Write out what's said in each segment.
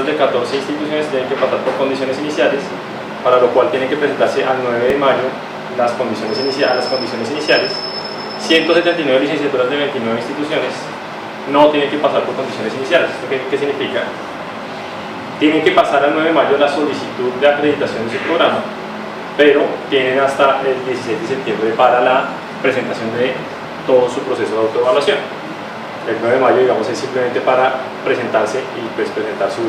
de 14 instituciones tienen que pasar por condiciones iniciales, para lo cual tienen que presentarse al 9 de mayo las condiciones iniciales. 179 licenciaturas de 29 instituciones no tienen que pasar por condiciones iniciales. ¿Esto qué significa? Tienen que pasar al 9 de mayo la solicitud de acreditación de su programa, pero tienen hasta el 16 de septiembre para la presentación de todo su proceso de autoevaluación. El 9 de mayo, digamos, es simplemente para presentarse y pues presentar su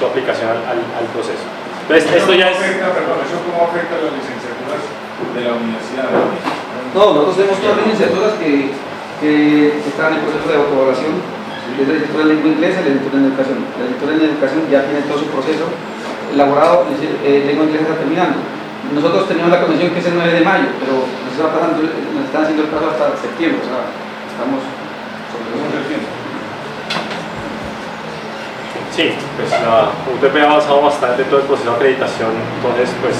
aplicación al proceso. Entonces, esto ya es... ¿Eso cómo afecta a las licenciaturas de la universidad? No, nosotros tenemos todas las licenciaturas que están en el proceso de autoevaluación. Es la licenciatura en lengua inglesa y la licenciatura en educación. La licenciatura en educación ya tiene todo su proceso elaborado, lengua inglesa está terminando. Nosotros teníamos la condición que es el 9 de mayo, pero nos están haciendo el plazo hasta septiembre, o sea, estamos sobre el tiempo. Sí, pues la UTP ha avanzado bastante en todo el proceso de acreditación, entonces pues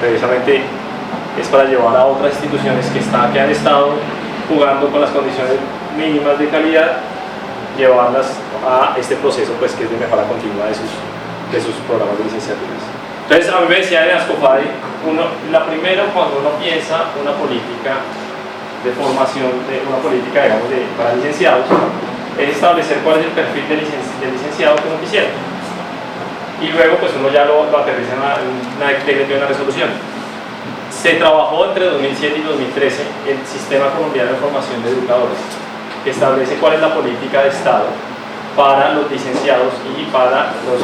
precisamente es para llevar a otras instituciones que han estado jugando con las condiciones mínimas de calidad, llevarlas a este proceso pues que es de mejora continua de sus programas de licenciaturas. Entonces a mí me decía en Ascofade, la primera cuando uno piensa una política de formación, una política digamos para licenciados, es establecer cuál es el perfil del licenciado que uno quisiera. Y luego pues uno ya lo aterriza en una resolución. Se trabajó entre 2007 y 2013 el Sistema Colombiano de Formación de Educadores, que establece cuál es la política de Estado para los licenciados y para los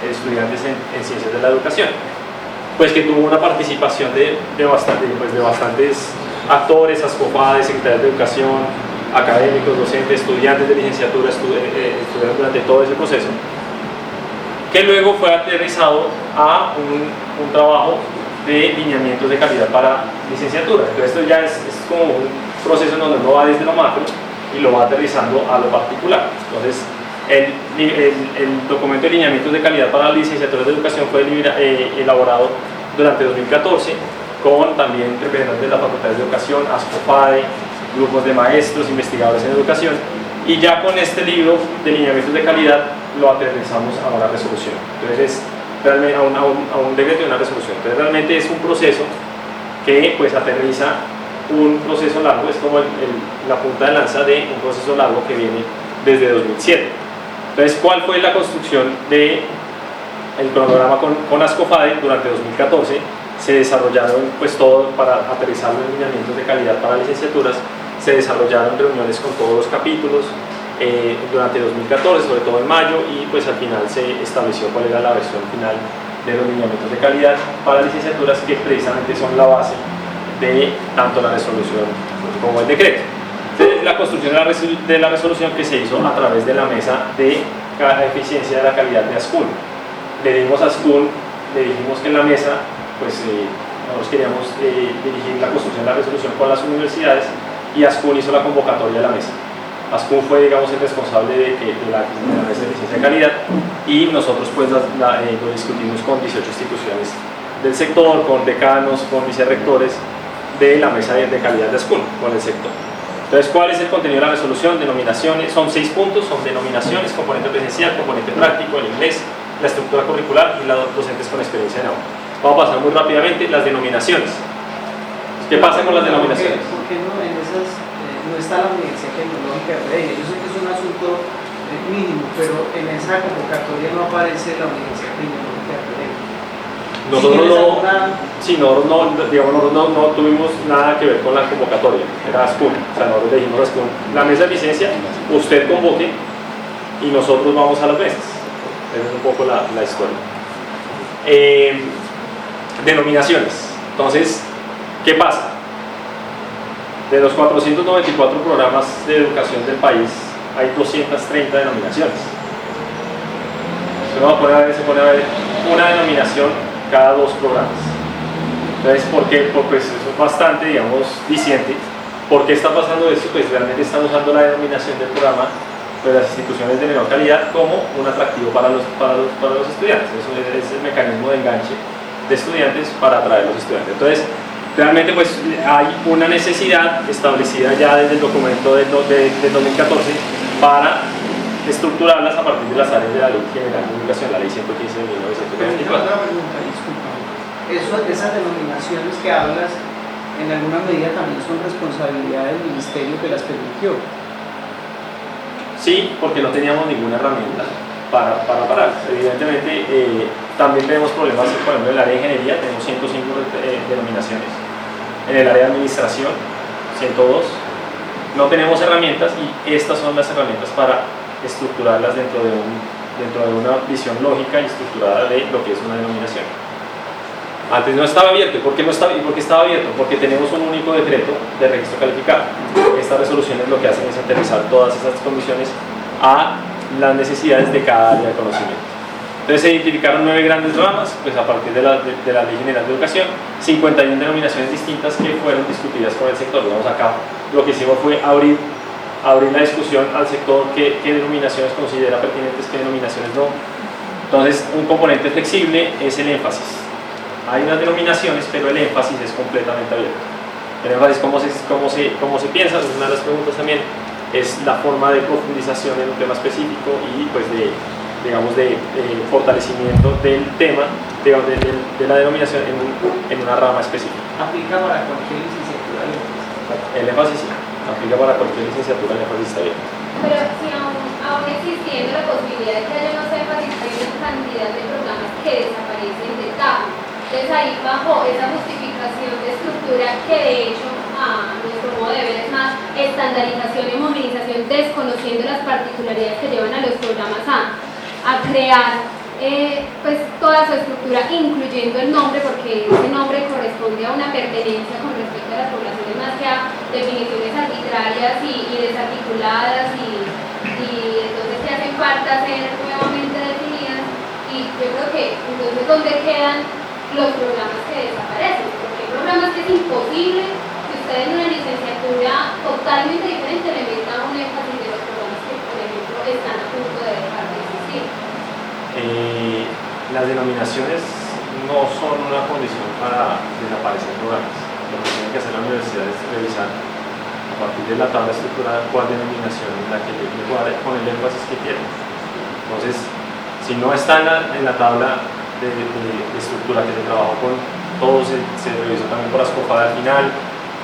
estudiantes en ciencias de la educación. Pues que tuvo una participación de bastantes actores, Ascofade, secretarios de educación, académicos, docentes, estudiantes de licenciatura, estudiantes durante todo ese proceso, que luego fue aterrizado a un trabajo de lineamientos de calidad para licenciatura. Entonces esto ya es como un proceso en donde uno va desde lo macro y lo va aterrizando a lo particular. Entonces el documento de lineamientos de calidad para las licenciaturas de educación fue elaborado durante 2014 con también representantes de la Facultad de Educación, Ascofade, grupos de maestros, investigadores en educación, y ya con este libro de lineamientos de calidad lo aterrizamos a una resolución. Entonces realmente a un decreto y una resolución. Entonces realmente es un proceso que pues aterriza un proceso largo, es como la punta de lanza de un proceso largo que viene desde 2007. Entonces, ¿cuál fue la construcción del cronograma con Ascofade durante 2014? Se desarrollaron pues todo para aterrizar los lineamientos de calidad para licenciaturas, se desarrollaron reuniones con todos los capítulos durante 2014, sobre todo en mayo, y pues al final se estableció cuál era la versión final de los lineamientos de calidad para licenciaturas, que precisamente son la base de tanto la resolución como el decreto. Entonces, la construcción de la resolución que se hizo a través de la mesa de eficiencia de la calidad de ASCUN. Le dimos a ASCUN, le dijimos que en la mesa pues nosotros queríamos dirigir la construcción de la resolución con las universidades, y ASCUN hizo la convocatoria de la mesa. ASCUN fue, digamos, el responsable de la mesa de eficiencia de calidad, y nosotros pues lo discutimos con 18 instituciones del sector, con decanos, con vicerrectores de la mesa de calidad de ASCUN, con el sector. Entonces, ¿cuál es el contenido de la resolución? Denominaciones, son 6 puntos, son denominaciones, componente presencial, componente práctico, el inglés, la estructura curricular y los docentes con experiencia en aula. Vamos a pasar muy rápidamente las denominaciones. ¿Qué pasa con las denominaciones? ¿Por qué no en esas no está la Universidad Tecnológica de Pereira? Yo sé que es un asunto mínimo, pero en esa convocatoria no aparece la Universidad Tecnológica de Pereira. Nosotros no tuvimos nada que ver con la convocatoria, era ASCUN. O sea, nosotros le dijimos a ASCUN, la mesa de licencia, usted convoque y nosotros vamos a las mesas. Esa es un poco la historia. Denominaciones. Entonces, ¿qué pasa? De los 494 programas de educación del país, hay 230 denominaciones. Se pone a ver una denominación cada 2 programas. Entonces, ¿por qué? Pues eso es bastante, digamos, diciente. ¿Por qué está pasando esto? Pues realmente están usando la denominación del programa de las instituciones de menor calidad como un atractivo para los estudiantes. Eso es el mecanismo de enganche de estudiantes para atraer a los estudiantes. Entonces, realmente pues hay una necesidad establecida ya desde el documento del 2014 para estructurarlas a partir de las áreas de la Ley General de Educación, la Ley 115 de Pero tengo 1994. otra pregunta, disculpa. Esas denominaciones que hablas, en alguna medida también son responsabilidad del ministerio que las permitió. Sí, porque no teníamos ninguna herramienta para parar. Evidentemente, también tenemos problemas, por ejemplo, en el área de ingeniería tenemos 105 denominaciones. En el área de administración, 102. No tenemos herramientas y estas son las herramientas para estructurarlas dentro de una visión lógica y estructurada de lo que es una denominación. Antes no estaba abierto. ¿Y por qué estaba abierto? Porque tenemos un único decreto de registro calificado. Estas resoluciones lo que hacen es aterrizar todas esas condiciones a las necesidades de cada área de conocimiento. Entonces se identificaron 9 grandes ramas, pues a partir de la Ley General de Educación, 51 denominaciones distintas que fueron discutidas con el sector. Digamos acá, lo que hicimos fue abrir la discusión al sector, qué denominaciones considera pertinentes, qué denominaciones no. Entonces, un componente flexible es el énfasis. Hay unas denominaciones, pero el énfasis es completamente abierto. El énfasis, cómo se piensa, es una de las preguntas también, es la forma de profundización en un tema específico y pues de fortalecimiento del tema, digamos, de la denominación en una rama específica. ¿Aplica para cualquier licenciatura? El énfasis sí, aplica para cualquier licenciatura, el énfasis está bien. Pero si aún existiendo la posibilidad de que haya unos énfasis, hay una cantidad de programas que desaparecen de tajo. Entonces ahí bajo esa justificación de estructura que de hecho a nuestro modo de ver es más estandarización y homogenización, desconociendo las particularidades que llevan a los programas a crear pues toda su estructura, incluyendo el nombre, porque ese nombre corresponde a una pertenencia con respecto a las poblaciones más que a definiciones arbitrarias y desarticuladas y entonces que hacen falta ser nuevamente definidas. Y yo creo que entonces ¿dónde quedan los programas que desaparecen? Porque hay programas que es imposible que usted en una licenciatura totalmente diferente le meta un énfasis de los programas que, por ejemplo, están a punto de dejar de existir. Las denominaciones no son una condición para desaparecer programas. Lo que tiene que hacer la universidad es revisar a partir de la tabla estructurada cuál denominación es la que le cuadre con el énfasis que quiere. Entonces, si no está en la tabla de estructura que se trabajó con todos, se revisó también por ASCOFAD al final,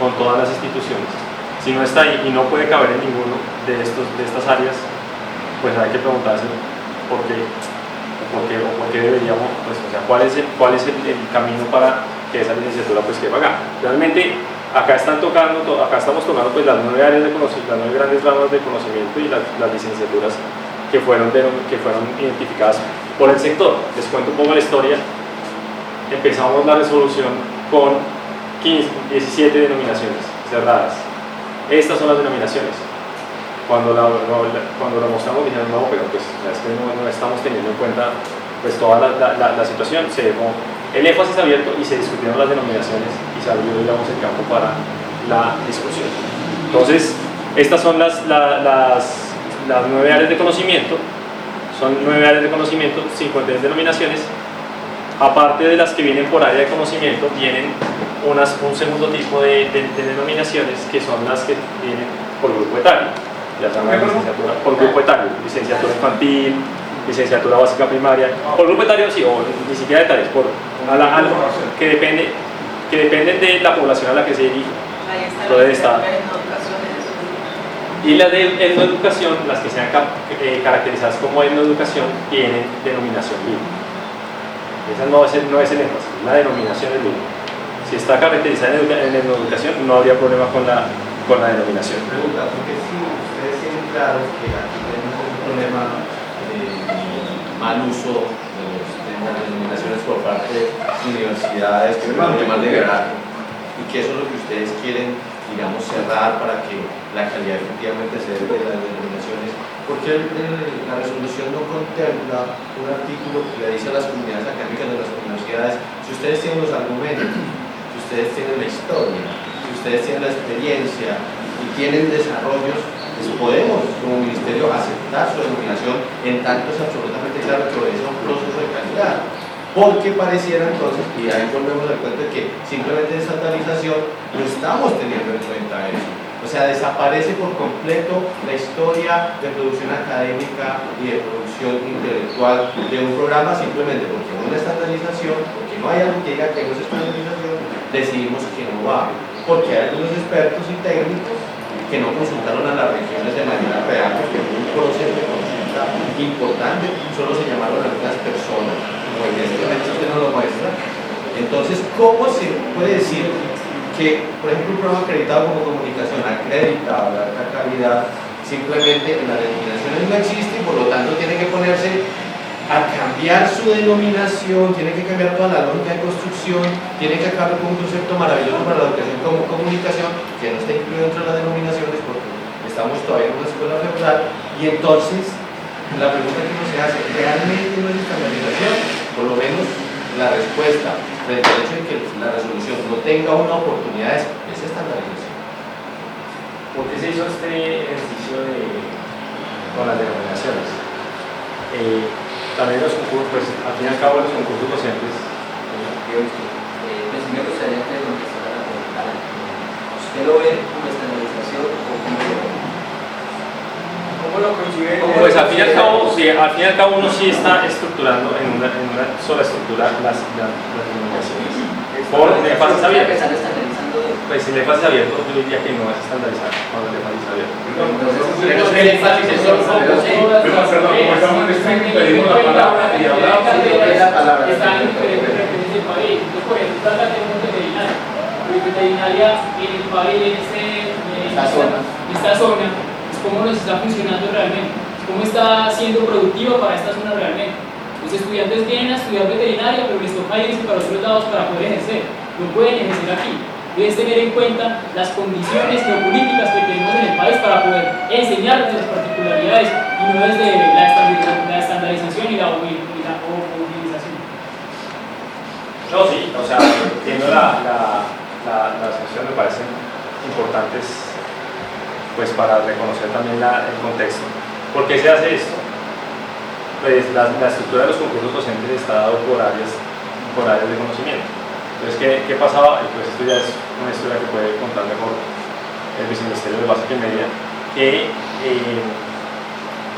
con todas las instituciones. Si no está ahí y no puede caber en ninguno de estas áreas, pues hay que preguntarse por qué deberíamos, pues, o sea, cuál es el camino para que esa licenciatura pues quede acá. Realmente acá estamos tocando pues las 9 áreas de conocimiento, las 9 grandes ramas de conocimiento y las licenciaturas que fueron identificadas por el sector. Les cuento un poco la historia. Empezamos la resolución con 17 denominaciones cerradas. Estas son las denominaciones. Cuando lo mostramos dijeron, no, pero pues es que no estamos teniendo en cuenta pues toda la situación. Se dejó el énfasis abierto y se discutieron las denominaciones y se abrió, digamos, el campo para la discusión. Entonces, estas son las 9 áreas de conocimiento. Son 9 áreas de conocimiento, 53 denominaciones. Aparte de las que vienen por área de conocimiento, vienen un segundo tipo de denominaciones que son las que vienen por grupo etario. Ya saben, licenciatura por grupo etario, licenciatura infantil, licenciatura básica primaria, por grupo etario sí, o ni siquiera detalles, que dependen de la población a la que se dirige. Ahí está Entonces está. Y las de etnoeducación, las que sean caracterizadas como etnoeducación, tienen denominación libre. Esa no es el énfasis, la denominación es libre. Si está caracterizada en etnoeducación, no habría problema con la denominación. Pregunta, porque si ustedes tienen claro que aquí tenemos un problema de mal uso de las denominaciones por parte de universidades que son temas de garaje y que eso es lo que ustedes quieren, digamos, cerrar para que la calidad efectivamente se dé de las denominaciones, porque la resolución no contempla un artículo que le dice a las comunidades académicas de las universidades: si ustedes tienen los argumentos, si ustedes tienen la historia, si ustedes tienen la experiencia y tienen desarrollos, pues podemos como ministerio aceptar su denominación en tanto es absolutamente claro que obedece a un proceso de calidad. Porque pareciera entonces, y ahí volvemos al cuento de que simplemente de estandarización no estamos teniendo en cuenta eso. O sea, desaparece por completo la historia de producción académica y de producción intelectual de un programa simplemente porque no hay una estandarización, porque no hay algo que diga que no es estandarización, decidimos que no va, porque hay algunos expertos y técnicos que no consultaron a las regiones de manera real, porque fue un proceso de consulta importante, solo se llamaron algunas personas, como en este momento usted nos lo muestra. Entonces, ¿cómo se puede decir que, por ejemplo, un programa acreditado como comunicación, acreditado de alta calidad, simplemente en las denominaciones no existe y por lo tanto tiene que ponerse a cambiar su denominación, tiene que cambiar toda la lógica de construcción, tiene que acabar con un concepto maravilloso para la educación como comunicación, que no está incluido dentro de las denominaciones porque estamos todavía en una escuela federal? Y entonces, la pregunta que uno se hace, ¿realmente no es estandarización? Por lo menos la respuesta frente al hecho de que la resolución no tenga una oportunidad es estandarización. ¿Por qué se hizo este ejercicio con las denominaciones? También los concursos, pues al fin y al cabo los concursos docentes. Pues me gustaría que le contestara la pregunta. ¿Usted lo ve como estandarización o como lo ve? ¿Cómo lo concibe? Pues al fin y al cabo, sí, uno sí está estructurando en una sola estructura las denominaciones. Por fases abiertas. Pues si el énfasis abierto, yo diría que no es estandarizar cuando el énfasis abierto. Entonces, el énfasis es solo Perdón, como estamos en streaming, pedimos la palabra y hablamos. la palabra. Están en diferentes regiones del país. Entonces, por ejemplo, está la tenemos veterinaria. Porque veterinaria en el país, en esta zona, es cómo nos está funcionando realmente, cómo está siendo productivo para esta zona realmente. Los estudiantes vienen a estudiar veterinaria, pero les toca irse para otros lados para poder ejercer. No pueden ejercer aquí. Debes tener en cuenta las condiciones geopolíticas que tenemos en el país para poder enseñar desde las particularidades y no desde la estandarización y la homogenización. No, sí, o sea, entiendo las cuestiones me parecen importantes pues para reconocer también el contexto. ¿Por qué se hace esto? Pues la estructura de los concursos docentes está dado por áreas de conocimiento. Entonces, ¿qué pasaba? Pues esto ya es una historia que puede contar mejor el Viceministerio de Básica y Media, que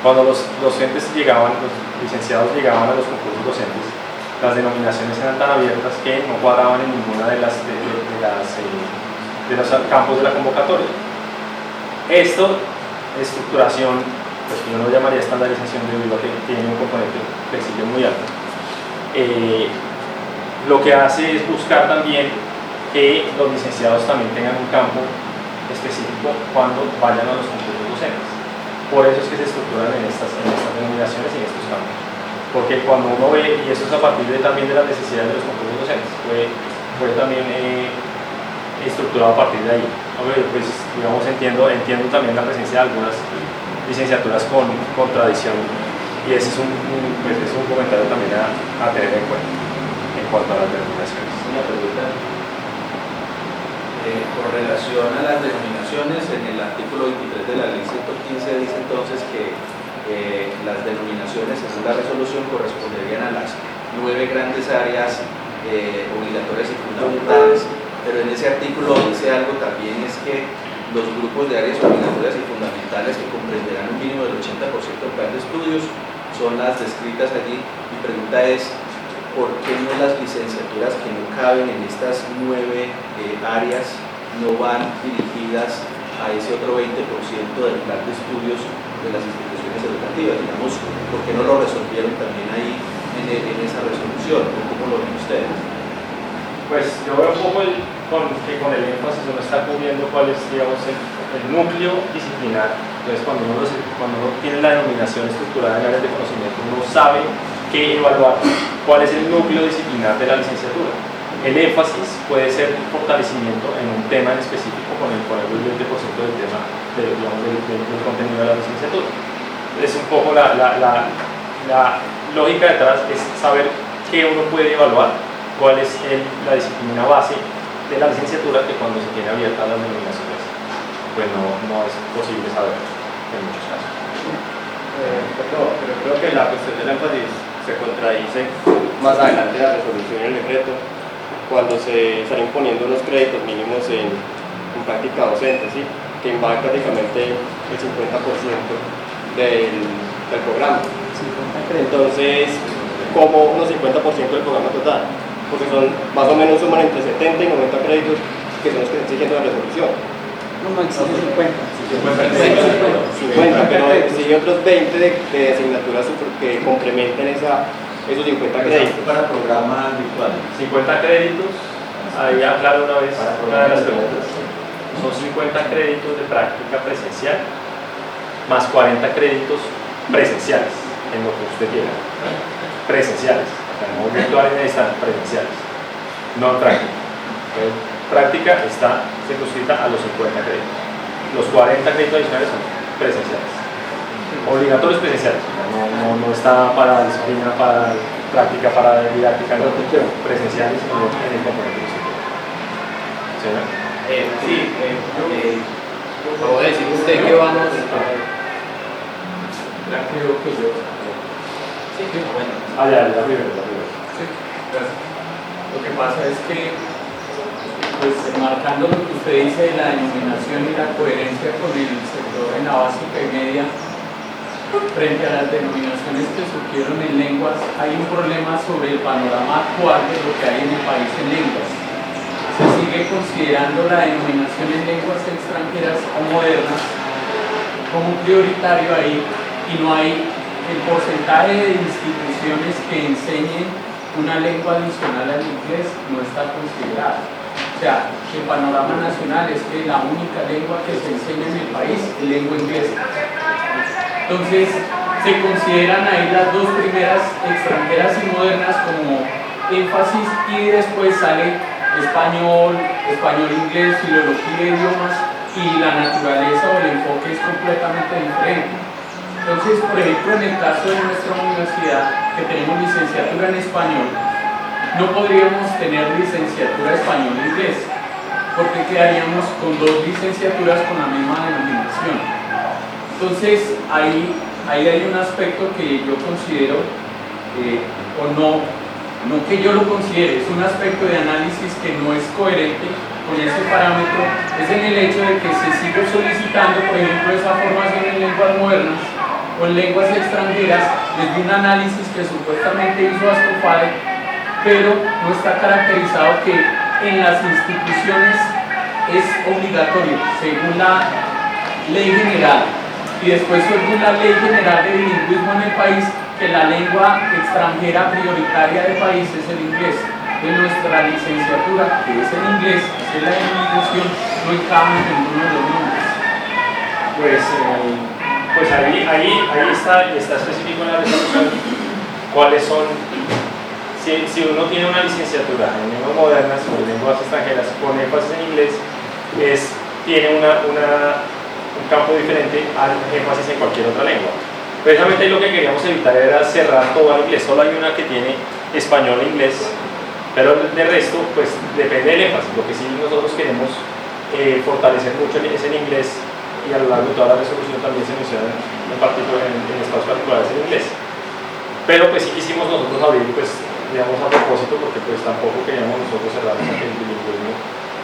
cuando los docentes llegaban, los licenciados llegaban a los concursos docentes, las denominaciones eran tan abiertas que no cuadraban en ninguna de los campos de la convocatoria. Esto, estructuración, pues yo no lo llamaría estandarización debido a que tiene un componente flexible muy alto. Lo que hace es buscar también que los licenciados también tengan un campo específico cuando vayan a los concursos docentes. Por eso es que se estructuran en estas denominaciones y en estos campos. Porque cuando uno ve, y eso es a partir también de las necesidades de los concursos docentes, fue también estructurado a partir de ahí. Pues digamos, entiendo también la presencia de algunas licenciaturas con tradición, y ese es un comentario también a tener en cuenta en cuanto a las denominaciones. Una pregunta. Con relación a las denominaciones, en el artículo 23 de la ley 115 dice entonces que las denominaciones, según la resolución, corresponderían a las 9 grandes áreas obligatorias y fundamentales, pero en ese artículo dice algo también, es que los grupos de áreas obligatorias y fundamentales que comprenderán un mínimo del 80% del plan de estudios son las descritas allí. Mi pregunta es, ¿por qué no las licenciaturas que no caben en estas 9 áreas no van dirigidas a ese otro 20% del plan de estudios de las instituciones educativas? Digamos, ¿por qué no lo resolvieron también ahí en esa resolución? ¿Cómo lo ven ustedes? Pues yo veo un poco que con el énfasis uno está cubriendo cuál es, digamos, el núcleo disciplinar. Entonces, cuando uno tiene la denominación estructurada en áreas de conocimiento, uno sabe qué evaluar, cuál es el núcleo disciplinar de la licenciatura. El énfasis puede ser un fortalecimiento en un tema en específico con el 20% del tema, del contenido de la licenciatura. Es un poco la lógica detrás, es saber qué uno puede evaluar, cuál es la disciplina base de la licenciatura, que cuando se tiene abiertas las denominaciones, pues no es posible saber en muchos casos. Pero creo que la cuestión del énfasis se contradice más adelante de la resolución y el decreto, cuando se están imponiendo los créditos mínimos en práctica docente, ¿sí? que invade prácticamente el 50% del programa. Entonces, como unos 50% del programa total, porque más o menos suman entre 70 y 90 créditos que son los que están exigiendo la resolución. No exige 50. 50, pero exige otros 20 de asignaturas que complementen esos 50 créditos. Para programas virtuales. 50 créditos, ahí aclaro una vez una de las preguntas. Son 50 créditos de práctica presencial más 40 créditos presenciales, en lo que usted quiera. Presenciales, o sea, no virtuales ni están presenciales, no práctica. Práctica está circunscrita a los 50 créditos. Los 40 créditos adicionales son presenciales. Obligatorios presenciales, no está para disciplina, para práctica, para didáctica, no, presenciales en el componente de disciplina. ¿Puedo decir usted que vamos? Creo que yo. Sí, bueno. La primera. Sí, gracias. Lo que pasa es que, pues, marcando lo que usted dice de la denominación y la coherencia con el sector en la básica y media, frente a las denominaciones que surgieron en lenguas, hay un problema sobre el panorama actual de lo que hay en el país en lenguas. Se sigue considerando la denominación en lenguas extranjeras o modernas como prioritario ahí, y no hay el porcentaje de instituciones que enseñen una lengua adicional al inglés no está considerado. O sea, el panorama nacional es que la única lengua que se enseña en el país es lengua inglesa. Entonces, se consideran ahí las dos primeras extranjeras y modernas como énfasis, y después sale español, español-inglés, filología de idiomas, y la naturaleza o el enfoque es completamente diferente. Entonces, por ejemplo, en el caso de nuestra universidad, que tenemos licenciatura en español, no podríamos tener licenciatura español-inglés, porque quedaríamos con dos licenciaturas con la misma denominación. Entonces, ahí hay un aspecto que yo considero, o no que yo lo considere, es un aspecto de análisis que no es coherente con ese parámetro, es en el hecho de que se sigue solicitando, por ejemplo, esa formación en lenguas modernas o en lenguas extranjeras desde un análisis que supuestamente hizo Ascofade, pero no está caracterizado que en las instituciones es obligatorio, según la ley general, y después según la ley general de bilingüismo en el país, que la lengua extranjera prioritaria del país es el inglés. De nuestra licenciatura, que es en inglés, que es la denominación, no encaja en ninguno de los nombres. Pues ahí está específico en la resolución cuáles son, si uno tiene una licenciatura en lenguas modernas o en lenguas extranjeras con énfasis en inglés, tiene un campo diferente al énfasis en cualquier otra lengua. Precisamente lo que queríamos evitar era cerrar todo al inglés. Solo hay una que tiene español e inglés, pero de resto, pues depende del énfasis. Lo que sí nosotros queremos fortalecer mucho es el inglés, y a lo largo de toda la resolución también se menciona en estados particulares en inglés. Pero pues sí quisimos nosotros abrir, pues digamos a propósito, porque pues tampoco queríamos nosotros cerrar hasta que el bilingüismo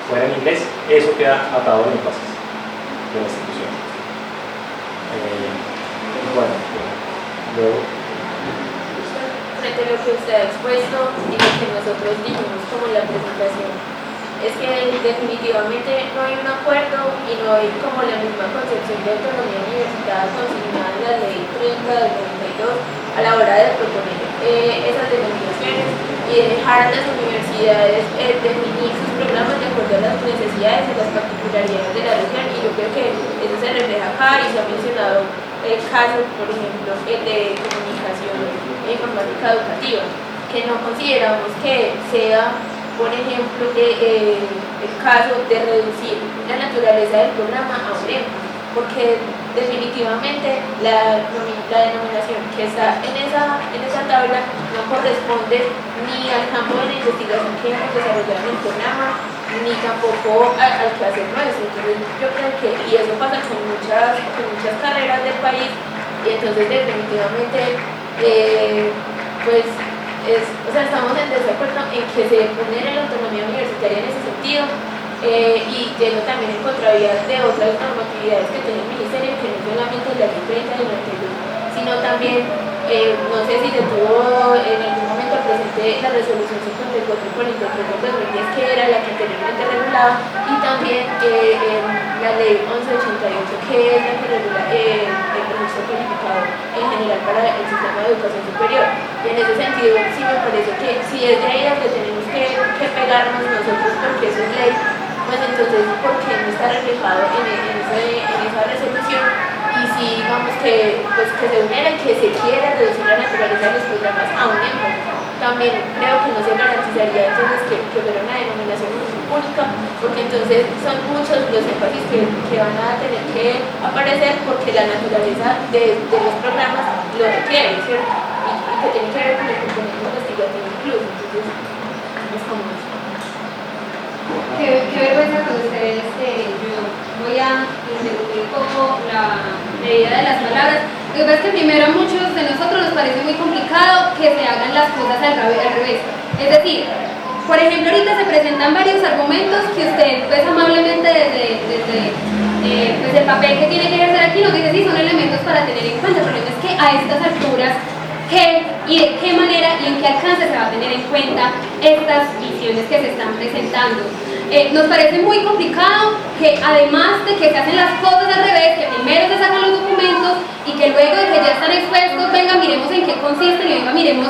fuera en inglés. Eso queda atado al énfasis de la institución. Bueno, luego. Frente a lo que usted ha expuesto y lo que nosotros dijimos como en la presentación, es que definitivamente no hay un acuerdo y no hay como la misma concepción de autonomía universitaria consignada en la ley 30 del 92 a la hora de proponer esas denominaciones y de dejar a las universidades definir sus programas de acuerdo a las necesidades y las particularidades de la región, y yo creo que eso se refleja acá, y se ha mencionado el caso, por ejemplo, el de comunicación e informática educativa, que no consideramos que sea, por ejemplo, el caso de reducir la naturaleza del programa a un énfasis, porque definitivamente la denominación que está en esa tabla no corresponde ni al campo de la investigación que hemos desarrollado en el programa, ni tampoco al quehacer nuestro. Entonces yo creo que, y eso pasa con muchas carreras del país, y entonces definitivamente estamos en desacuerdo en que se pone la autonomía universitaria en ese sentido, y yendo también en contravía de otras normatividades que tiene el Ministerio, que no solamente la ley 30 del 92, sino también, no sé si se tuvo en algún momento presente la resolución 54 por el decreto de 2010, que era la que anteriormente regulaba, y también la ley 1188, que es la que regula el registro calificado en general para el sistema de educación superior. Y en ese sentido, sí me parece que si es de ahí donde tenemos que pegarnos nosotros, porque eso es ley, pues entonces, ¿por qué no está reflejado en esa resolución? Y si digamos que se uniera y que se quiera reducir la naturaleza de los programas a un énfasis, también creo que no se garantizaría entonces que fuera una denominación pública, porque entonces son muchos los énfasis que van a tener que aparecer porque la naturaleza de los programas lo requiere, ¿cierto? Y que tiene que ver con el componente investigativo incluso, entonces es como eso. Qué vergüenza con ustedes. Yo voy a interrumpir un poco la medida de las palabras. Lo que pasa es que primero a muchos de nosotros nos parece muy complicado que se hagan las cosas al revés. Es decir, por ejemplo, ahorita se presentan varios argumentos que usted pues amablemente desde pues el papel que tiene que ejercer aquí nos dice sí, son elementos para tener en cuenta. El problema es que a estas alturas ¿qué y de qué manera y en qué alcance se va a tener en cuenta estas visiones que se están presentando? Nos parece muy complicado que además de que se hacen las cosas al revés, que primero se sacan los documentos y que luego de que ya están expuestos, venga, miremos en qué consisten y venga, miremos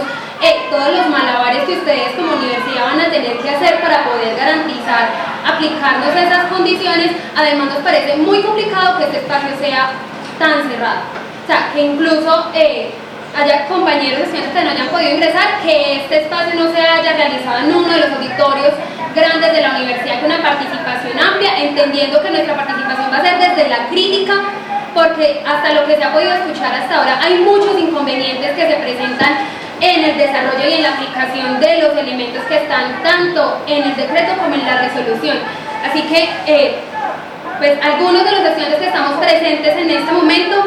todos los malabares que ustedes como universidad van a tener que hacer para poder garantizar aplicarnos a esas condiciones. Además nos parece muy complicado que este espacio sea tan cerrado, o sea, que incluso haya compañeros estudiantes que no hayan podido ingresar, que este espacio no se haya realizado en uno de los auditorios grandes de la universidad con una participación amplia, entendiendo que nuestra participación va a ser desde la crítica, porque hasta lo que se ha podido escuchar hasta ahora hay muchos inconvenientes que se presentan en el desarrollo y en la aplicación de los elementos que están tanto en el decreto como en la resolución. Así que pues algunos de los estudiantes que estamos presentes en este momento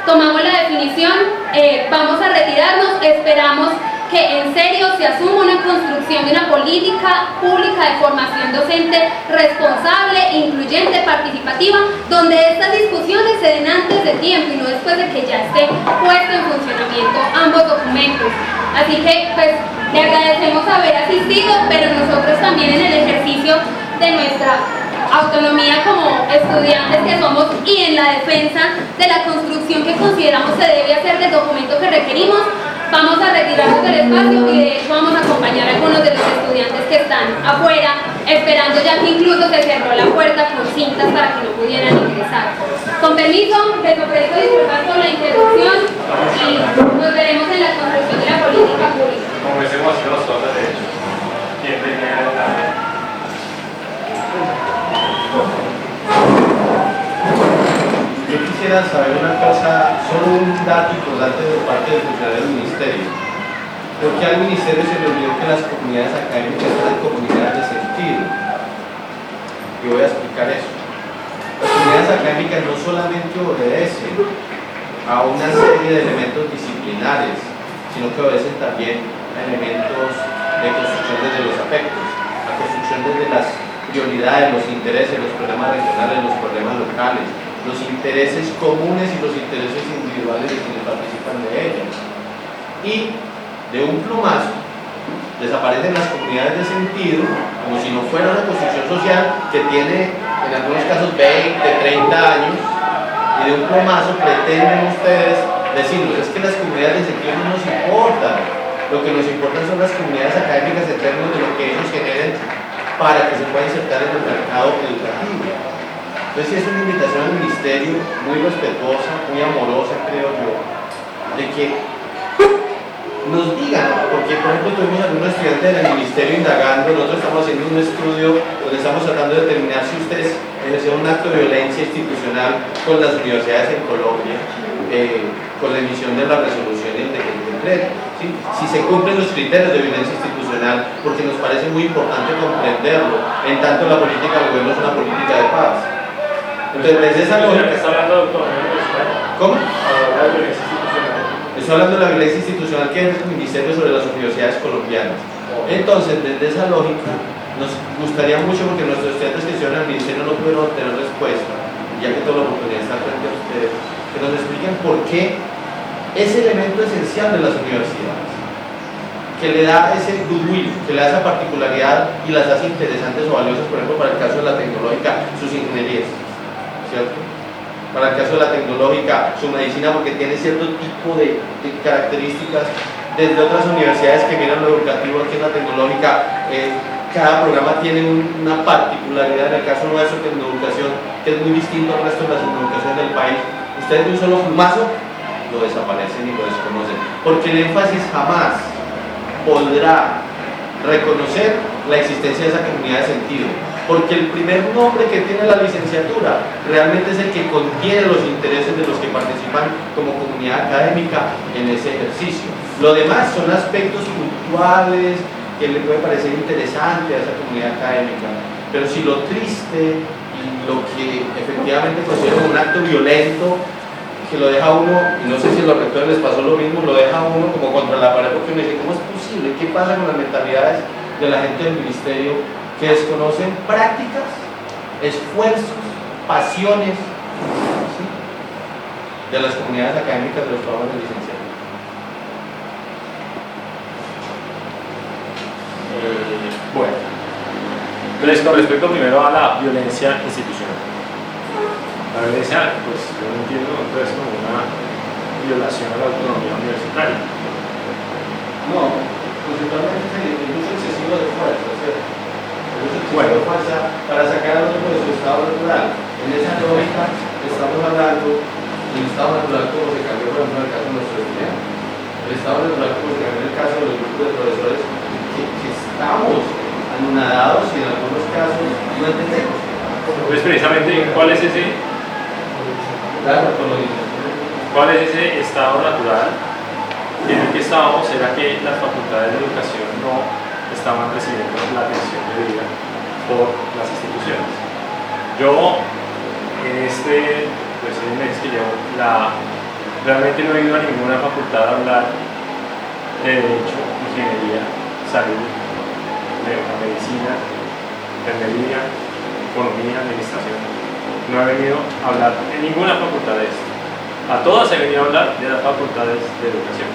tomamos la definición, vamos a retirarnos, esperamos que en serio se asuma una construcción de una política pública de formación docente responsable, incluyente, participativa, donde estas discusiones se den antes de tiempo y no después de que ya esté puesto en funcionamiento ambos documentos. Así que pues le agradecemos haber asistido, pero nosotros también en el ejercicio de nuestra autonomía como estudiantes que somos y en la defensa de la construcción que consideramos se debe hacer del documento que requerimos, vamos a retirarnos del espacio y de hecho vamos a acompañar a algunos de los estudiantes que están afuera esperando, ya que incluso se cerró la puerta con cintas para que no pudieran ingresar. Con permiso, les ofrezco disculpas por la interrupción y nos veremos en la construcción de la política pública. Como decimos así los cosas, de hecho. Yo quisiera saber una cosa, solo un dato importante de parte del funcionario del ministerio. ¿Por qué al ministerio se le olvidó que las comunidades académicas eran comunidades de sentido? Y voy a explicar eso. Las comunidades académicas no solamente obedecen a una serie de elementos disciplinares, sino que obedecen también a elementos de construcción desde los afectos, a construcción desde las prioridades, los intereses, los problemas regionales, los problemas locales, los intereses comunes y los intereses individuales de quienes participan de ellas. Y de un plumazo desaparecen las comunidades de sentido, como si no fuera una construcción social que tiene en algunos casos 20, 30 años, y de un plumazo pretenden ustedes decirnos, es que las comunidades de sentido no nos importan, lo que nos importan son las comunidades académicas en términos de lo que ellos generen para que se pueda insertar en el mercado educativo. Entonces, es una invitación al ministerio muy respetuosa, muy amorosa, creo yo, de que nos digan, porque por ejemplo tuvimos algunos estudiantes del ministerio indagando, nosotros estamos haciendo un estudio donde estamos tratando de determinar si ustedes ejercieron un acto de violencia institucional con las universidades en Colombia, con la emisión de la resolución y el decreto, ¿sí? Si se cumplen los criterios de violencia institucional, porque nos parece muy importante comprenderlo, en tanto la política del gobierno es una política de paz. Entonces, desde esa lógica... ¿Está hablando, doctor? ¿Cómo? Hablar de violencia institucional. Estoy hablando de la violencia institucional que es el Ministerio sobre las Universidades Colombianas. Entonces, desde esa lógica, nos gustaría mucho, porque nuestros estudiantes que estuvieron en el ministerio no pudieron obtener respuesta, ya que toda la oportunidad está frente a ustedes, que nos expliquen por qué ese elemento esencial de las universidades, que le da ese goodwill, que le da esa particularidad y las hace interesantes o valiosas, por ejemplo, para el caso de la tecnológica, sus ingenierías, ¿cierto? Para el caso de la tecnológica, su medicina, porque tiene cierto tipo de características. Desde otras universidades que miran lo educativo, aquí en la tecnológica, cada programa tiene una particularidad. En el caso nuestro, que es educación, que es muy distinto al resto de las educaciones del país, ustedes de un solo plumazo lo desaparecen y lo desconocen, porque el énfasis jamás podrá reconocer la existencia de esa comunidad de sentido, porque el primer nombre que tiene la licenciatura realmente es el que contiene los intereses de los que participan como comunidad académica en ese ejercicio. Lo demás son aspectos puntuales que le puede parecer interesante a esa comunidad académica, pero si lo triste y lo que efectivamente considero un acto violento, que lo deja uno, y no sé si a los rectores les pasó lo mismo, lo deja uno como contra la pared, porque uno dice, ¿cómo es posible? ¿Qué pasa con las mentalidades de la gente del ministerio que desconocen prácticas, esfuerzos, pasiones, ¿sí?, de las comunidades académicas de los programas de licenciatura? Bueno, entonces con respecto primero a la violencia institucional. La violencia, pues yo no entiendo entonces como una violación a la autonomía universitaria. No, principalmente el uso excesivo de fuerza, ¿cierto? El uso excesivo de fuerza para sacar a otro de su estado natural. En esa lógica estamos hablando del estado natural como se cambió, por ejemplo, en el caso de nuestros estudiantes. El estado natural como se cambió en el caso de los grupos de profesores que estamos anonadados y en algunos casos no entendemos. Pues precisamente, ¿cuál es ese estado natural en el que estábamos? Era que las facultades de educación no estaban recibiendo la atención debida por las instituciones. Yo, en este mes que llevo, realmente no he ido a ninguna facultad a hablar de Derecho, Ingeniería, Salud, Medicina, Enfermería, Economía, Administración. No he venido a hablar en ninguna facultad de esto. A todas he venido a hablar de las facultades de educación.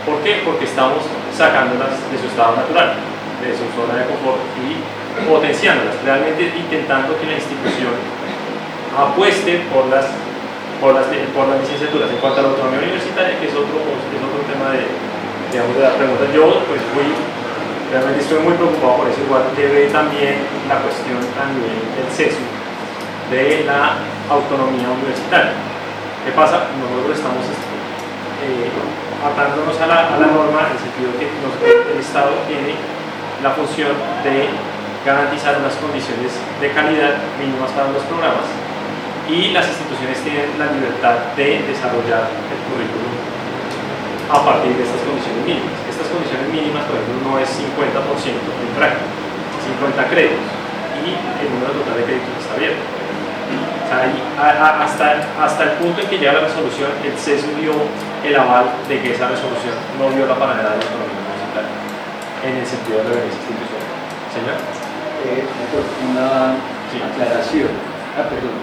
¿Por qué? Porque estamos sacándolas de su estado natural, de su zona de confort y potenciándolas, realmente intentando que la institución apueste por las licenciaturas. En cuanto a la autonomía universitaria, que es otro tema de la pregunta, yo pues realmente estoy muy preocupado por eso, igual que ve también la cuestión a nivel del sesgo de la autonomía universitaria. ¿Qué pasa? Nosotros estamos atándonos a la norma en el sentido que el Estado tiene la función de garantizar unas condiciones de calidad mínimas para los programas y las instituciones tienen la libertad de desarrollar el currículum a partir de estas condiciones mínimas. Estas condiciones mínimas, por ejemplo, no es 50% en práctica, 50 créditos y el número total de créditos está abierto. O sea, hasta el punto en que llega la resolución, el CESU dio el aval de que esa resolución no viola para nada la autonomía universitaria en el sentido de la violencia institucional. Señor. Una aclaración. Perdón.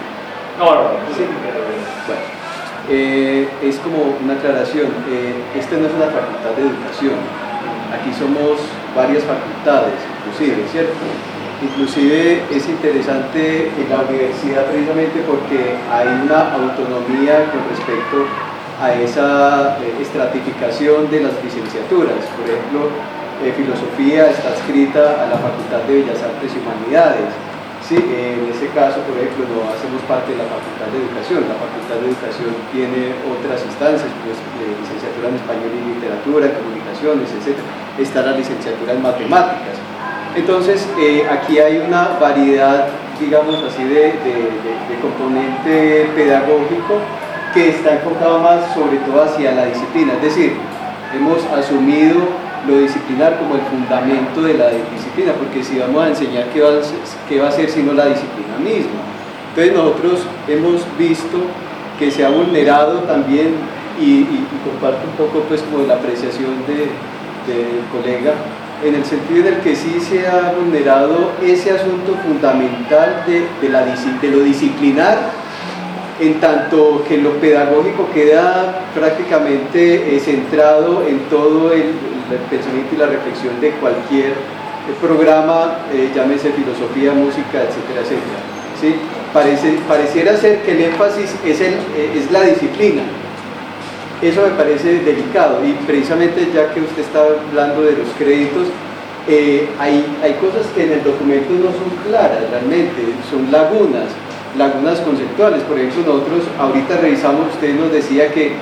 No. Sí. Bueno. Es como una aclaración, esta no es una facultad de educación, aquí somos varias facultades, inclusive, ¿cierto? Inclusive es interesante en la universidad precisamente porque hay una autonomía con respecto a esa estratificación de las licenciaturas. Por ejemplo, filosofía está adscrita a la Facultad de Bellas Artes y Humanidades. Sí, en ese caso, por ejemplo, no hacemos parte de la Facultad de Educación. La Facultad de Educación tiene otras instancias, pues, licenciatura en Español y Literatura, en Comunicaciones, etc. Está la licenciatura en Matemáticas. Entonces, aquí hay una variedad, digamos así, de componente pedagógico que está enfocado más sobre todo hacia la disciplina. Es decir, hemos asumido lo disciplinar como el fundamento de la disciplina, porque si vamos a enseñar qué va a ser sino la disciplina misma. Entonces nosotros hemos visto que se ha vulnerado también, y comparto un poco pues como la apreciación del colega, en el sentido en el que sí se ha vulnerado ese asunto fundamental de lo disciplinar, en tanto que lo pedagógico queda prácticamente centrado en todo el pensamiento y la reflexión de cualquier programa, llámese filosofía, música, etcétera, etcétera. ¿Sí? Pareciera ser que el énfasis es la disciplina. Eso me parece delicado, y precisamente ya que usted está hablando de los créditos, hay cosas que en el documento no son claras realmente, son lagunas conceptuales. Por ejemplo, nosotros ahorita revisamos, usted nos decía que,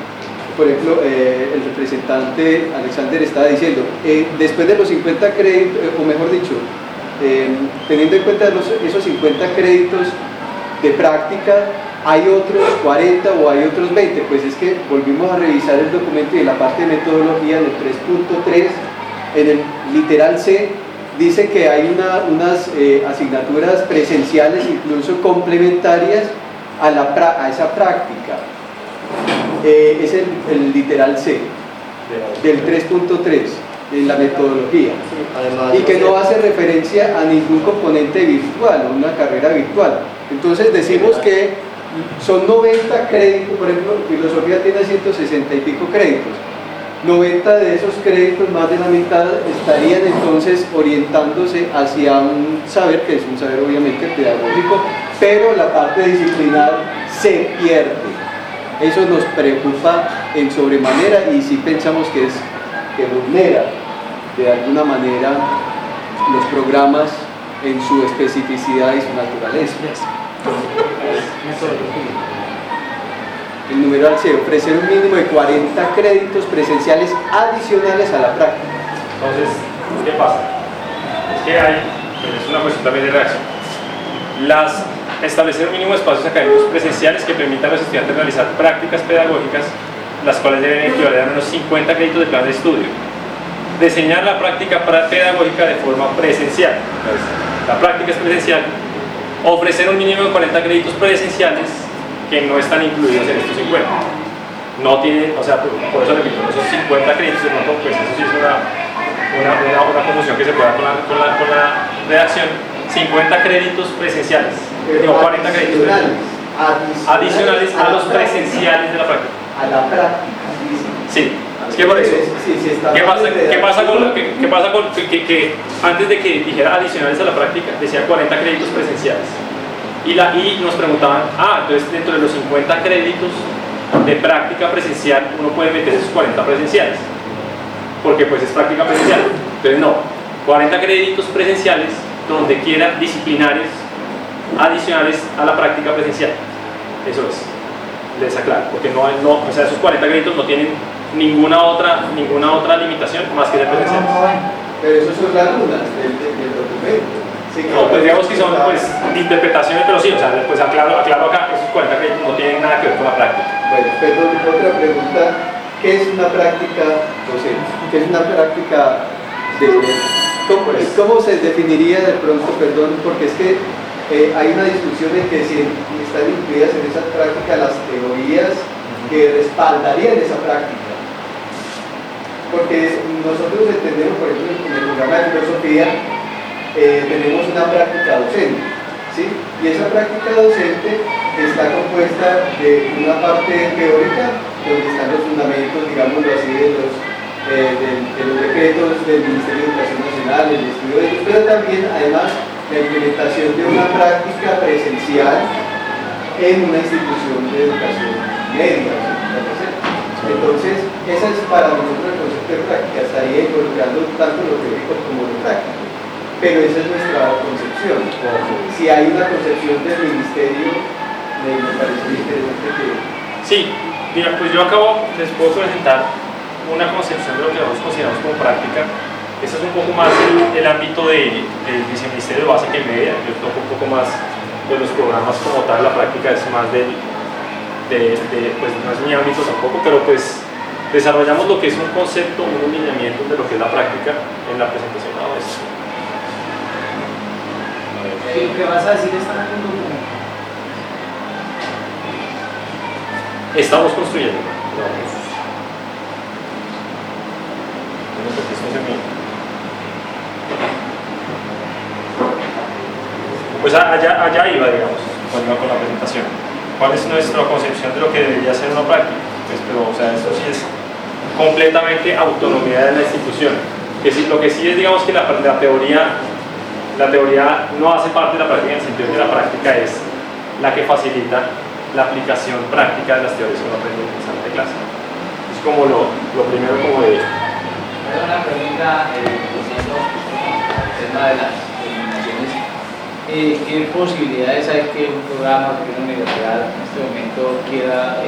por ejemplo, el representante Alexander estaba diciendo, después de los 50 créditos, o mejor dicho, teniendo en cuenta esos 50 créditos de práctica, hay otros 40 o hay otros 20, pues es que volvimos a revisar el documento y en la parte de metodología, en el 3.3, en el literal C, dice que hay unas asignaturas presenciales, incluso complementarias a esa práctica. Es el literal C del 3.3 en la metodología, y que no hace referencia a ningún componente virtual o una carrera virtual. Entonces decimos que son 90 créditos, por ejemplo, filosofía tiene 160 y pico créditos. 90 de esos créditos, más de la mitad, estarían entonces orientándose hacia un saber, que es un saber obviamente pedagógico, pero la parte disciplinar se pierde. Eso nos preocupa en sobremanera, y sí pensamos que vulnera de alguna manera los programas en su especificidad y su naturaleza. El numeral C, ofrecer un mínimo de 40 créditos presenciales adicionales a la práctica. Entonces, ¿qué pasa? Es que es una cuestión también de reacción. Establecer un mínimo de espacios académicos presenciales que permitan a los estudiantes realizar prácticas pedagógicas, las cuales deben equivaler a unos 50 créditos de plan de estudio. Diseñar la práctica pedagógica de forma presencial. Entonces, la práctica es presencial. Ofrecer un mínimo de 40 créditos presenciales que no están incluidos en estos 50. No tienen, o sea, por eso repito, esos 50 créditos de pronto, pues eso sí es una confusión que se puede dar con la redacción. 50 créditos presenciales, o 40 créditos adicionales a los presenciales de la práctica. A la práctica, sí. Es que por eso, ¿qué pasa con que antes de que dijera adicionales a la práctica, decía 40 créditos presenciales? Y nos preguntaban, entonces dentro de los 50 créditos de práctica presencial, uno puede meter esos 40 presenciales, porque pues es práctica presencial. Entonces no, 40 créditos presenciales, donde quiera, disciplinares, adicionales a la práctica presencial. Eso es, les aclaro, porque o sea, esos 40 créditos no tienen ninguna otra limitación más que ser presenciales. Pero esos son lagunas del documento. Sí, no, pues digamos que son pues interpretaciones, pero sí, o sea, pues aclaro acá que esos 40 créditos no tienen nada que ver con la práctica. Bueno, perdón, otra pregunta. ¿Qué es una práctica docente? ¿Qué es una práctica ¿Cómo se definiría de pronto, perdón, porque es que hay una discusión en que si están incluidas en esa práctica las teorías que respaldarían esa práctica? Porque nosotros entendemos, por ejemplo, en el programa de filosofía tenemos una práctica docente, ¿sí? Y esa práctica docente está compuesta de una parte teórica, donde están los fundamentos, digámoslo así, de los decretos del Ministerio de Educación Nacional, el estudio de ellos, pero también, además, la implementación de una práctica presencial en una institución de educación media. Entonces, esa es para nosotros el concepto de práctica, estaría involucrando tanto lo teórico como lo práctico. Pero esa es nuestra concepción. Si hay una concepción del Ministerio, me parece interesante que... Sí, mira, pues yo les puedo presentar una concepción de lo que nosotros consideramos como práctica. Este es un poco más el ámbito del Viceministerio de Básica y Media. Yo toco un poco más de los programas como tal. La práctica es más pues no es mi ámbito tampoco, pero pues desarrollamos lo que es un concepto, un lineamiento de lo que es la práctica en la presentación de esto. Lo que vas a decir está en un documento. Estamos construyendo. Pues allá iba, digamos, con la presentación. ¿Cuál es nuestra concepción de lo que debería ser una práctica? Pues, pero, o sea, eso sí es completamente autonomía de la institución. Lo que sí es, digamos, que la teoría no hace parte de la práctica, en el sentido que la práctica es la que facilita la aplicación práctica de las teorías que uno aprende en sala de clase. Es como lo primero como de... Una pregunta, volviendo al tema de las denominaciones. ¿Qué posibilidades hay que un programa, que una universidad en este momento quiera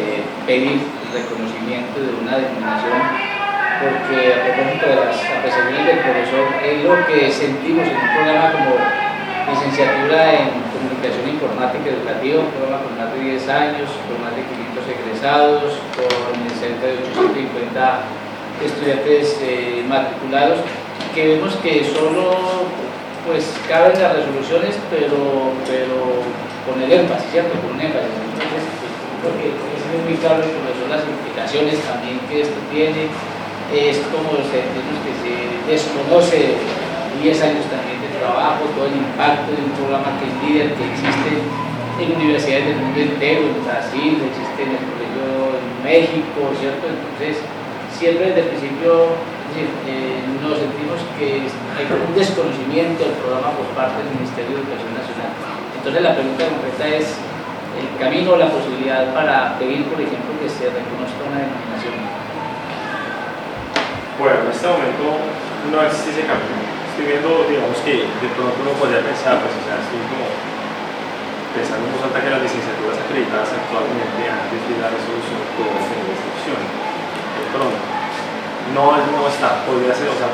pedir el reconocimiento de una denominación? Porque a propósito de las apreciaciones del profesor, es lo que sentimos en un programa como licenciatura en comunicación informática educativa, un programa con más de 10 años, con más de 500 egresados, con cerca de 850 estudiantes matriculados, que vemos que solo pues caben las resoluciones, pero con el énfasis, ¿cierto? Con un énfasis. Entonces, creo que es muy claro el profesor las implicaciones también que esto tiene. Es como sentimos que se desconoce 10 años también de trabajo, todo el impacto de un programa que es líder, que existe en universidades del mundo entero, en Brasil, existe en el colegio en México, ¿cierto? Entonces, siempre desde el principio nos sentimos que hay un desconocimiento del programa por parte del Ministerio de Educación Nacional. Entonces, la pregunta concreta es el camino o la posibilidad para pedir, por ejemplo, que se reconozca una denominación. Bueno, en este momento no existe ese camino. Estoy viendo, digamos, que de pronto uno podría pensar, pues, o sea, estoy como pensando en voz alta que las licenciaturas acreditadas actualmente antes de la resolución pueden tener excepción. De pronto, no está, podría ser, o sea,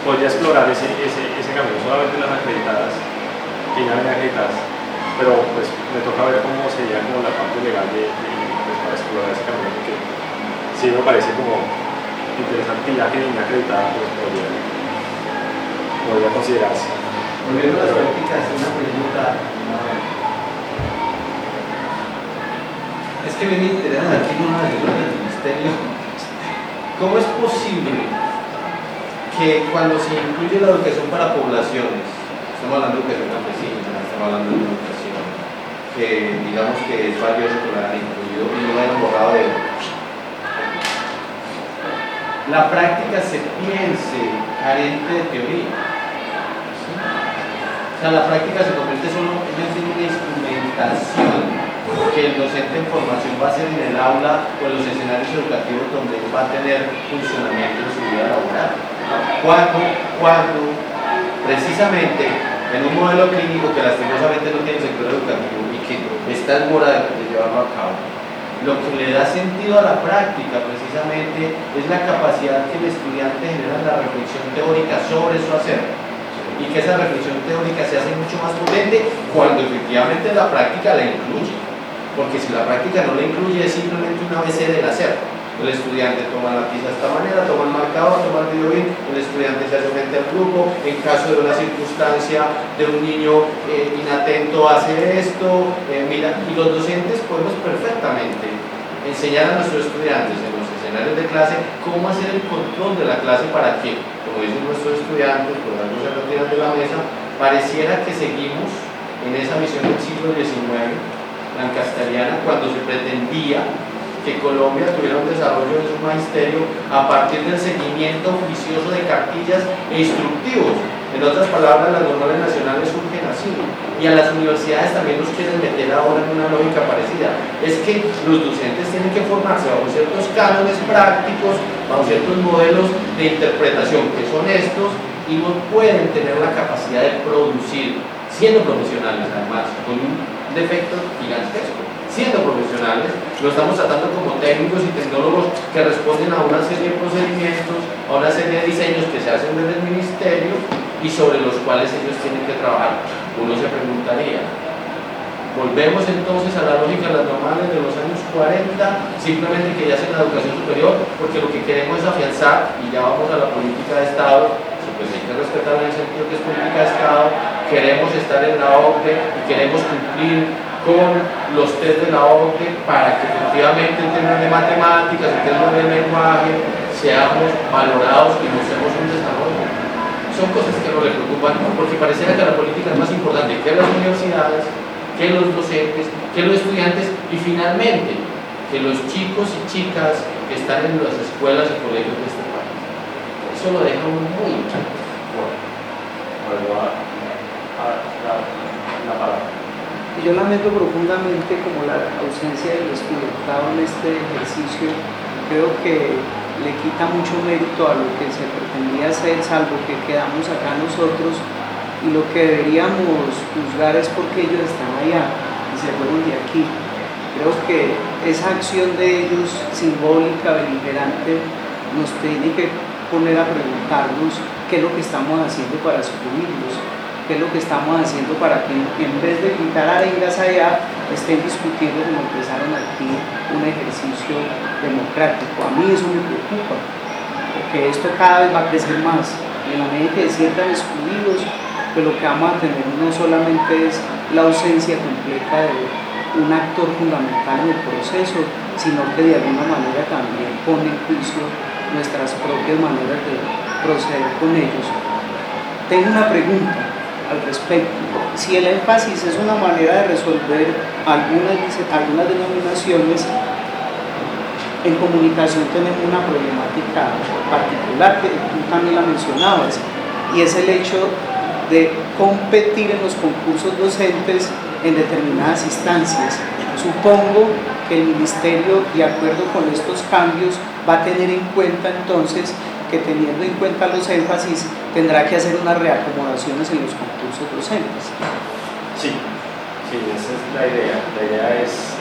podría explorar ese camino, solamente las acreditadas, que ya ven acreditadas, pero pues me toca ver cómo sería como la parte legal pues, para explorar ese camino, porque sí me parece como interesante, ya que niña acreditada pues podría considerarse. Volviendo a las prácticas, una pregunta. Es que me interesa aquí una de del ministerio. ¿Cómo es posible que cuando se incluye la educación para poblaciones, estamos hablando de educación campesina, estamos hablando de educación que digamos que es valioso que lo hayan incluido y no lo hayan borrado de la práctica se piense carente de teoría? ¿Sí? O sea, la práctica se convierte solo en una instrumentación que el docente en formación va a hacer en el aula o en los escenarios educativos donde va a tener funcionamiento en su vida laboral. Cuando precisamente en un modelo clínico que lastimosamente no tiene el sector educativo y que está en mora de llevarlo a cabo, lo que le da sentido a la práctica precisamente es la capacidad que el estudiante genera en la reflexión teórica sobre su hacer y que esa reflexión teórica se hace mucho más potente cuando efectivamente la práctica la incluye, porque si la práctica no la incluye es simplemente una ABC del hacer. El estudiante toma la tiza de esta manera, toma el marcador, toma el videobeam, el estudiante se hace frente al grupo, en caso de una circunstancia de un niño inatento hace esto, mira, y los docentes podemos perfectamente enseñar a nuestros estudiantes en los escenarios de clase cómo hacer el control de la clase para que, como dicen nuestros estudiantes, por algo se retiran de la mesa, pareciera que seguimos en esa visión del siglo XIX, lancasteriana, cuando se pretendía que Colombia tuviera un desarrollo de su magisterio a partir del seguimiento juicioso de cartillas e instructivos. En otras palabras, las normales nacionales surgen así. Y a las universidades también nos quieren meter ahora en una lógica parecida. Es que los docentes tienen que formarse bajo ciertos cánones prácticos, bajo ciertos modelos de interpretación que son estos, y no pueden tener la capacidad de producir, siendo profesionales además, con un defecto gigantesco. Siendo profesionales, lo estamos tratando como técnicos y tecnólogos que responden a una serie de procedimientos, a una serie de diseños que se hacen desde el ministerio y sobre los cuales ellos tienen que trabajar. Uno se preguntaría, ¿volvemos entonces a la lógica de las normales de los años 40, simplemente que ya sea en la educación superior, porque lo que queremos es afianzar, y ya vamos a la política de Estado, pues hay que respetar en el sentido que es política de Estado, queremos estar en la OCDE y queremos cumplir con los test de la OCDE para que efectivamente en términos de matemáticas, en términos de lenguaje, seamos valorados y mostremos un desarrollo? son cosas que no le preocupan porque pareciera que la política es más importante que las universidades, que los docentes, que los estudiantes y finalmente que los chicos y chicas que están en las escuelas y colegios de este país. Eso lo deja uno muy Vuelvo a la palabra. Y yo lamento profundamente como la ausencia del estudiantado en este ejercicio. Creo que le quita mucho mérito a lo que se pretendía hacer, salvo que quedamos acá nosotros, y lo que deberíamos juzgar es porque ellos están allá y se fueron de aquí. Creo que esa acción de ellos, simbólica, beligerante, nos tiene que poner a preguntarnos qué es lo que estamos haciendo para excluirlos, qué es lo que estamos haciendo para que en vez de quitar arengas allá, estén discutiendo como empezaron aquí un ejercicio democrático. A mí eso me preocupa, porque esto cada vez va a crecer más. Y en la medida que se sientan excluidos, pues lo que vamos a tener no solamente es la ausencia completa de un actor fundamental en el proceso, sino que de alguna manera también pone en juicio nuestras propias maneras de proceder con ellos. Tengo una pregunta al respecto. Si el énfasis es una manera de resolver algunas denominaciones, en comunicación tenemos una problemática particular que tú también la mencionabas, y es el hecho de competir en los concursos docentes en determinadas instancias. Supongo que el Ministerio, de acuerdo con estos cambios, va a tener en cuenta entonces que, teniendo en cuenta los énfasis, tendrá que hacer unas reacomodaciones en los concursos docentes. Sí, esa es la idea. La idea es